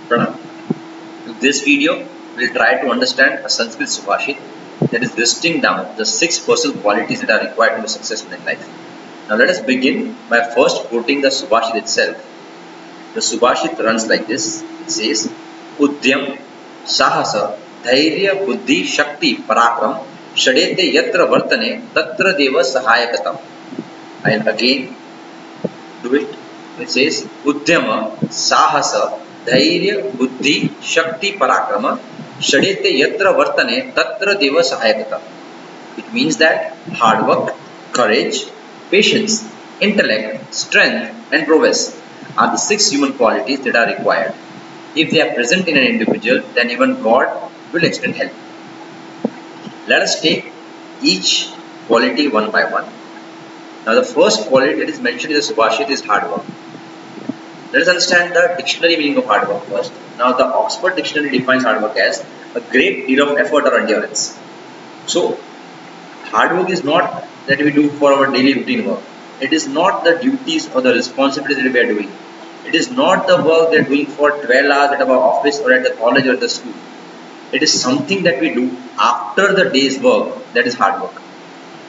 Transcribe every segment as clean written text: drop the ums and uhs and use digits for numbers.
Pranam. In this video, we'll try to understand a Sanskrit Subhashit that is listing down the 6 personal qualities that are required to be successful in life. Now let us begin by first quoting the Subhashit itself. The Subhashit runs like this. It says, Udyam, Sahasa, Dhairya, Buddhi, Shakti, Parakram, Shadete Yatra Vartane, Tatra Deva Sahayakatam. I'll again do it. It says, Udyama, Sahasa, Dhairya, Buddhi, Shakti, Parakrama, Shadete Yatra Vartane, Tatra Deva Sahayakata. It means that hard work, courage, patience, intellect, strength, and prowess are the 6 human qualities that are required. If they are present in an individual, then even God will extend help. Let us take each quality one by one. Now, the first quality that is mentioned in the Subhashit is hard work. Let us understand the dictionary meaning of hard work first. Now, the Oxford Dictionary defines hard work as a great deal of effort or endurance. So, hard work is not that we do for our daily routine work. It is not the duties or the responsibilities that we are doing. It is not the work that we are doing for 12 hours at our office or at the college or the school. It is something that we do after the day's work, that is hard work.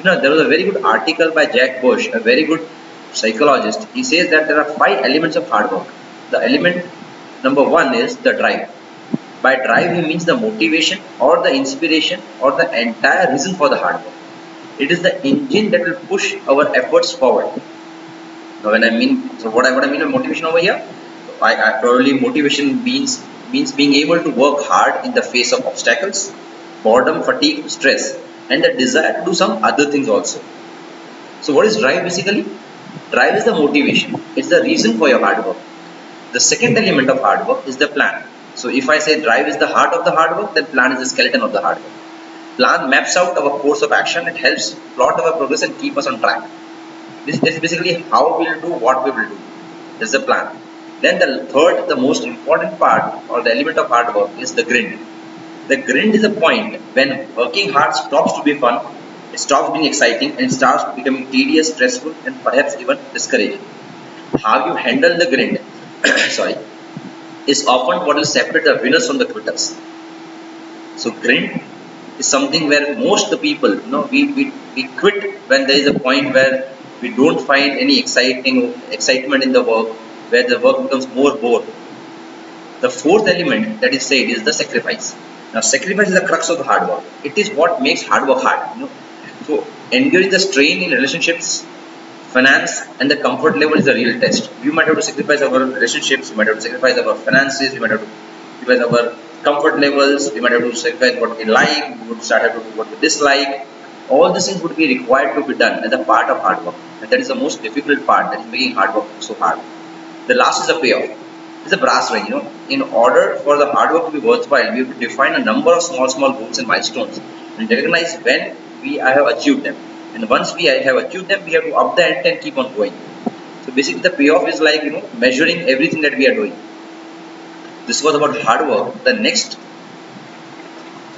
There was a very good article by Jack Bush, a very good psychologist. He says that there are 5 elements of hard work. The element number 1 is the drive. By drive, he means the motivation or the inspiration or the entire reason for the hard work. It is the engine that will push our efforts forward. Now, what I mean by motivation over here, I probably motivation means being able to work hard in the face of obstacles, boredom, fatigue, stress, and the desire to do some other things also. So what is drive basically? Drive is the motivation. It's the reason for your hard work. The second element of hard work is the plan. So if I say drive is the heart of the hard work, then plan is the skeleton of the hard work. Plan maps out our course of action. It helps plot our progress and keep us on track. This is basically how we will do what we will do. This is the plan. Then the third, the most important part or the element of hard work is the grind. The grind is a point when working hard stops to be fun, it stops being exciting, and it starts becoming tedious, stressful, and perhaps even discouraging. How you handle the grind, sorry, is often what will separate the winners from the quitters. So grind is something where most of the people, we quit when there is a point where we don't find any excitement in the work, where the work becomes more bored. The fourth element that is said is the sacrifice. Now, sacrifice is the crux of the hard work. It is what makes hard work hard. So, enduring the strain in relationships, finance, and the comfort level is a real test. We might have to sacrifice our relationships. We might have to sacrifice our finances. We might have to sacrifice our comfort levels. We might have to sacrifice what we like. We would start to do what we dislike. All these things would be required to be done as a part of hard work, and that is the most difficult part. That is making hard work so hard. The last is the payoff. It's a brass ring. In order for the hard work to be worthwhile, we have to define a number of small goals and milestones and recognize when we have achieved them. And once we have achieved them, we have to up the ante and keep on going. So basically, the payoff is like measuring everything that we are doing. This was about hard work. The next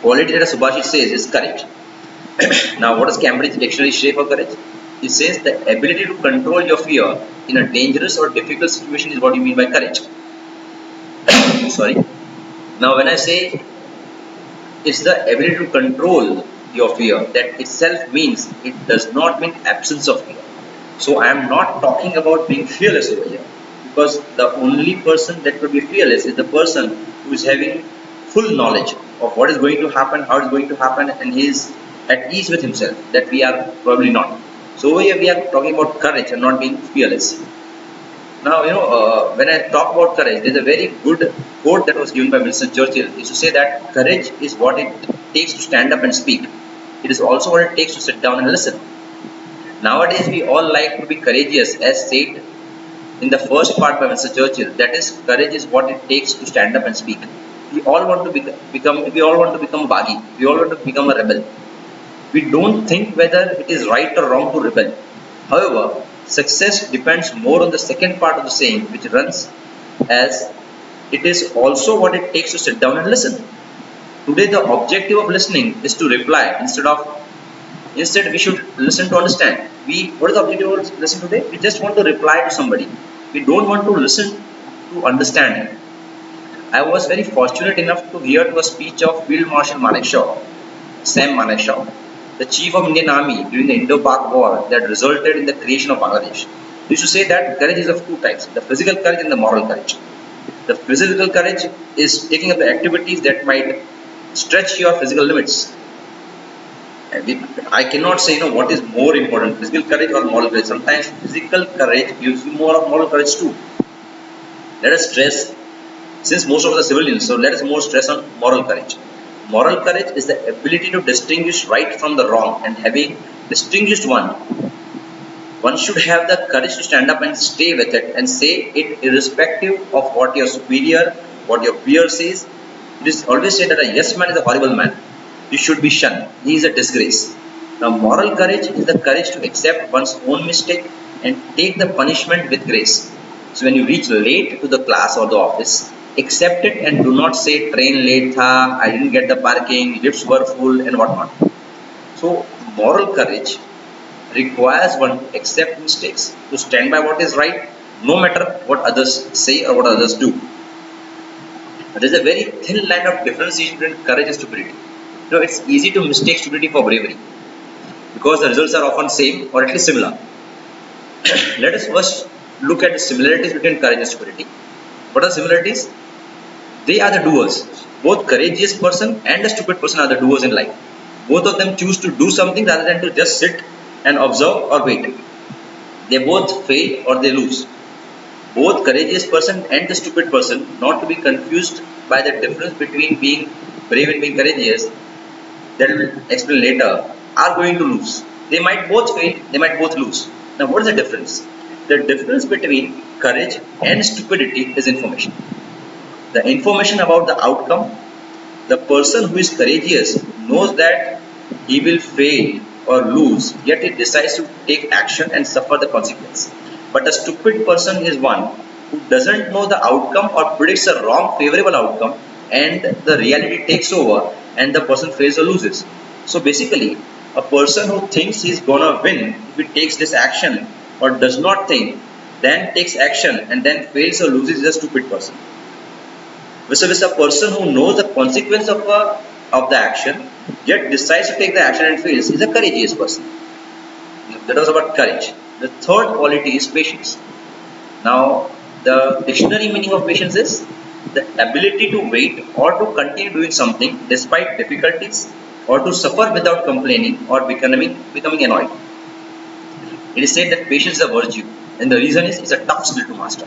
quality that Subhashit says is courage. Now, what does Cambridge Dictionary say for courage? It says the ability to control your fear in a dangerous or difficult situation is what you mean by courage. Sorry. Now, when I say it's the ability to control your fear, that itself means it does not mean absence of fear. So, I am not talking about being fearless over here, because the only person that could be fearless is the person who is having full knowledge of what is going to happen, how it is going to happen, and he is at ease with himself. That we are probably not. So over here we are talking about courage and not being fearless. Now, when I talk about courage, there is a very good quote that was given by Winston Churchill. He used to say that courage is what it takes to stand up and speak. It is also what it takes to sit down and listen. Nowadays, we all like to be courageous, as said in the first part by Winston Churchill. That is, courage is what it takes to stand up and speak. We all want to become a baghi. We all want to become a rebel. We don't think whether it is right or wrong to rebel. However, success depends more on the second part of the saying, which runs as it is also what it takes to sit down and listen. Today, the objective of listening is to reply instead we should listen to understand. What is the objective of listening today? We just want to reply to somebody. We don't want to listen to understand. I was very fortunate enough to hear to a speech of Field Marshal Manekshaw, Sam Manekshaw, the chief of Indian Army during the Indo-Pak War that resulted in the creation of Bangladesh. He used to say that courage is of two types, the physical courage and the moral courage. The physical courage is taking up the activities that might stretch your physical limits. I cannot say what is more important, physical courage or moral courage. Sometimes physical courage gives you more of moral courage too. Let us stress, since most of us are civilians, so let us more stress on moral courage. Moral courage is the ability to distinguish right from the wrong, and having distinguished one should have the courage to stand up and stay with it and say it irrespective of what your superior, what your peer says. It is always said that a yes man is a horrible man. He should be shunned. He is a disgrace. Now, moral courage is the courage to accept one's own mistake and take the punishment with grace. So, when you reach late to the class or the office, accept it and do not say train late tha, I didn't get the parking, lifts were full, and whatnot. So, moral courage requires one to accept mistakes, to stand by what is right, no matter what others say or what others do. There is a very thin line of differentiation between courage and stupidity. It's easy to mistake stupidity for bravery because the results are often same or at least similar. Let us first look at the similarities between courage and stupidity. What are the similarities? They are the doers. Both courageous person and the stupid person are the doers in life. Both of them choose to do something rather than to just sit and observe or wait. They both fail or they lose. Both courageous person and the stupid person, not to be confused by the difference between being brave and being courageous, that I will explain later, are going to lose. They might both fail, they might both lose. Now, what is the difference? The difference between courage and stupidity is information. The information about the outcome. The person who is courageous knows that he will fail or lose, yet he decides to take action and suffer the consequence. But a stupid person is one who doesn't know the outcome or predicts a wrong favorable outcome, and the reality takes over and the person fails or loses. So basically, a person who thinks he's gonna win if he takes this action or does not think, then takes action and then fails or loses is a stupid person. Versus a person who knows the consequence of the action yet decides to take the action and fails is a courageous person. That was about courage. The third quality is patience. Now, the dictionary meaning of patience is the ability to wait or to continue doing something despite difficulties, or to suffer without complaining or becoming annoyed. It is said that patience is a virtue, and the reason is it's a tough skill to master.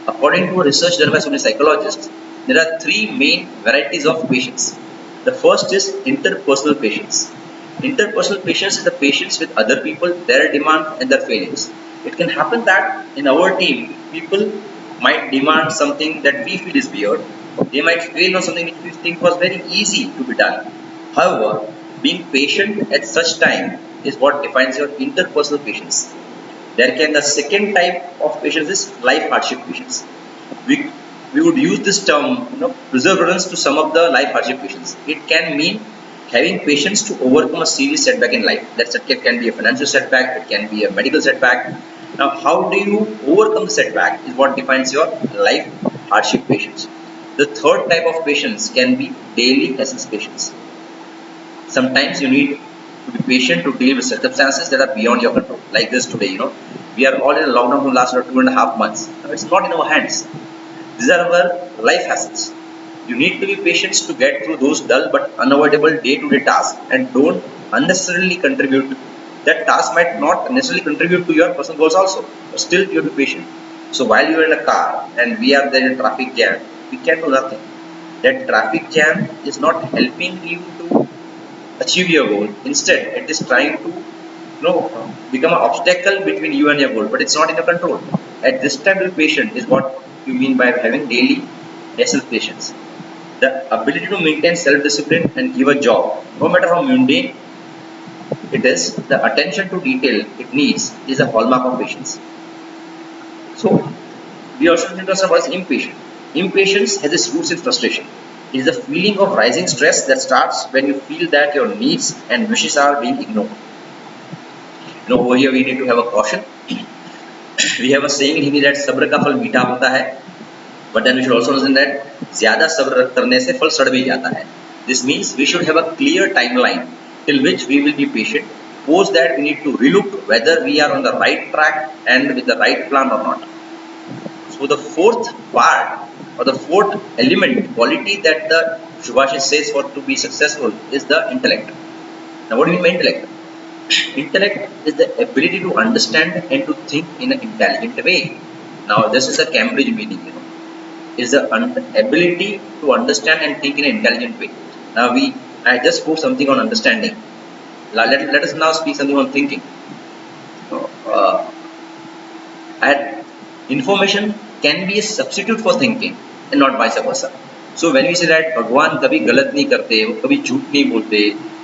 According to a research done by so many psychologists, there are three main varieties of patience. The first is interpersonal patience. Interpersonal patience is the patience with other people, their demands and their failings. It can happen that in our team, people might demand something that we feel is weird. They might fail on something which we think was very easy to be done. However, being patient at such time is what defines your interpersonal patience. The second type of patience is life hardship patience. We would use this term, perseverance, to sum up the life hardship patience. It can mean having patience to overcome a serious setback in life. That setback can be a financial setback, it can be a medical setback. Now, how do you overcome the setback is what defines your life hardship patience. The third type of patience can be daily essence patience. Sometimes you need to be patient to deal with circumstances that are beyond your control. Like this today, we are all in a lockdown for the last 2.5 months. Now, it's not in our hands. These are our life hassles. You need to be patient to get through those dull but unavoidable day-to-day tasks, and don't unnecessarily contribute. That task might not necessarily contribute to your personal goals also, but still you have to be patient. So while you are in a car and we are there in a traffic jam, we can do nothing. That traffic jam is not helping you to achieve your goal. Instead, it is trying to become an obstacle between you and your goal, but it's not in your control. At this time, to be patient is what you mean by having daily essence patience. The ability to maintain self-discipline and give a job, no matter how mundane it is, the attention to detail it needs is a hallmark of patience. So, we also need to understand what is impatience. Impatience has its roots in frustration. It is a feeling of rising stress that starts when you feel that your needs and wishes are being ignored. Over here we need to have a caution. We have a saying in Hindi that sabr ka फल मीठा होता है, but then we should also understand that ज़्यादा सब्र करने से फल सड़ भी जाता है. This means we should have a clear timeline till which we will be patient. Post that we need to relook whether we are on the right track and with the right plan or not. So the fourth part or the fourth element quality that the Subhashit says for to be successful is the intellect. Now what do you mean by intellect? Intellect is the ability to understand and to think in an intelligent way. Now this is a Cambridge meaning, is the ability to understand and think in an intelligent way. Now I just spoke something on understanding. Let us now speak something on thinking. Information can be a substitute for thinking and not vice versa. So when we say that भगवान कभी गलत नहीं करते, वो कभी झूठ नहीं बोलते,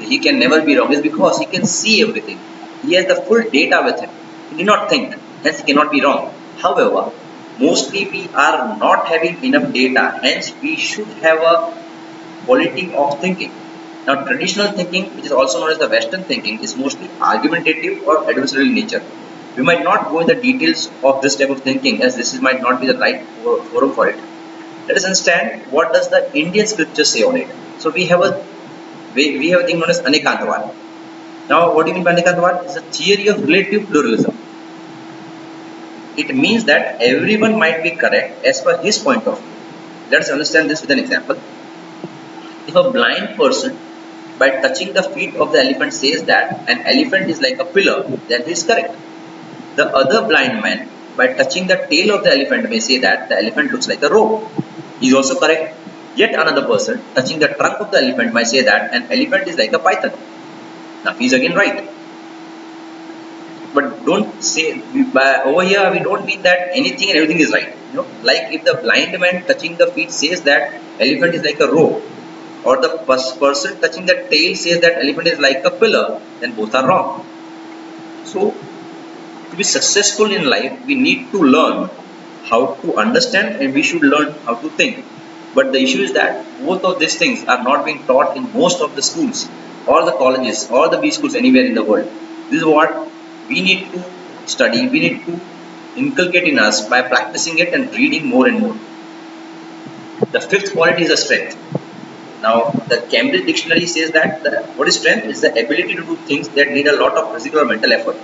he can never be wrong, is because he can see everything. He has the full data with him. He did not think, hence he cannot be wrong. However, mostly we are not having enough data, hence we should have a quality of thinking. Now traditional thinking, which is also known as the Western thinking, is mostly argumentative or adversarial in nature. We might not go in the details of this type of thinking, as this might not be the right forum for it. Let us understand what does the Indian scripture say on it. So we have a thing known as Anekantavad. Now what do you mean by Anekantavad? It's a theory of relative pluralism. It means that everyone might be correct as per his point of view. Let us understand this with an example. If a blind person by touching the feet of the elephant says that an elephant is like a pillar, then he is correct. The other blind man by touching the tail of the elephant may say that the elephant looks like a rope. He is also correct. Yet another person touching the trunk of the elephant might say that an elephant is like a python. Now he is again right. But don't say, over here we don't mean that anything and everything is right. Like if the blind man touching the feet says that elephant is like a rope, or the person touching the tail says that elephant is like a pillar, then both are wrong. So to be successful in life, we need to learn how to understand and we should learn how to think. But the issue is that both of these things are not being taught in most of the schools or the colleges or the B schools anywhere in the world. This is what we need to study, we need to inculcate in us by practicing it and reading more and more. The fifth quality is the strength. Now, the Cambridge Dictionary says that what is strength? Is the ability to do things that need a lot of physical or mental effort.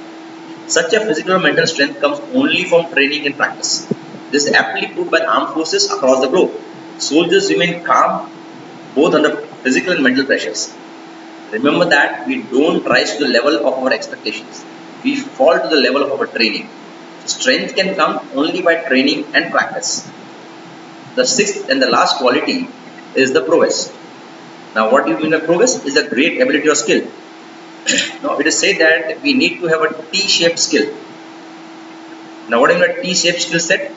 Such a physical or mental strength comes only from training and practice. This is aptly put by armed forces across the globe. Soldiers remain calm both under physical and mental pressures. Remember that we don't rise to the level of our expectations. We fall to the level of our training. Strength can come only by training and practice. The sixth and the last quality is the prowess. Now what do you mean by prowess? Is a great ability or skill. Now it is said that we need to have a T-shaped skill. Now what I mean by T-shaped skill set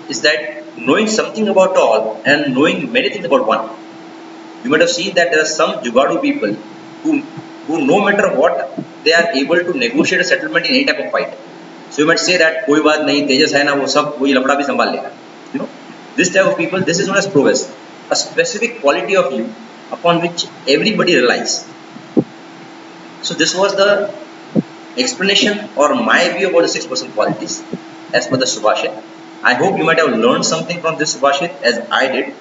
is that knowing something about all and knowing many things about one. You might have seen that there are some Jugadu people who no matter what, they are able to negotiate a settlement in any type of fight. So you might say that कोई बात नहीं, तेजस है ना, वो सब वही लफड़ा भी संभाल लेगा. This type of people, this is known as prowess, a specific quality of you upon which everybody relies. So this was the explanation or my view about the 6% qualities as per the Subhashit. I hope you might have learned something from this Subhashit as I did.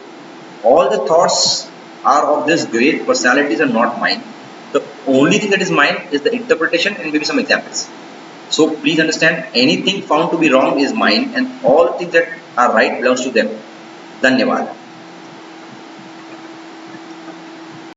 All the thoughts are of these great personalities and not mine. The only thing that is mine is the interpretation and maybe some examples. So please understand, anything found to be wrong is mine and all things that are right belongs to them. Dhanyavad.